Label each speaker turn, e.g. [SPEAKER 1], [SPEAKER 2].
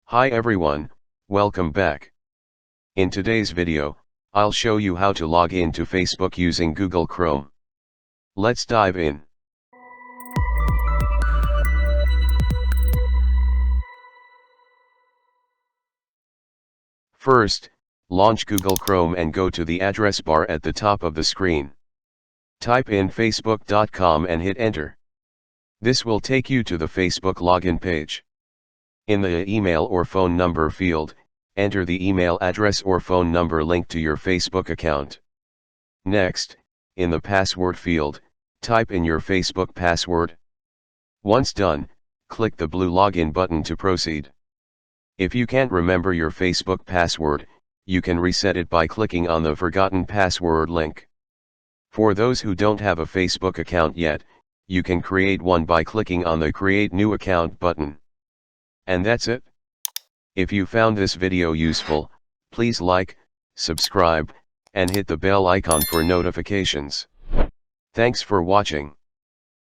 [SPEAKER 1] Hi everyone, welcome back. In today's video, I'll show you how to log in to Facebook using Google Chrome. Let's dive in. First, launch Google Chrome and go to the address bar at the top of the screen. Type in facebook.com and hit enter. This will take you to the Facebook login page. In the email or phone number field, enter the email address or phone number linked to your Facebook account. Next, in the password field, type in your Facebook password. Once done, click the blue login button to proceed. If you can't remember your Facebook password, you can reset it by clicking on the forgotten password link. For those who don't have a Facebook account yet, you can create one by clicking on the Create New Account button. And that's it. If you found this video useful, please like, subscribe, and hit the bell icon for notifications. Thanks for watching.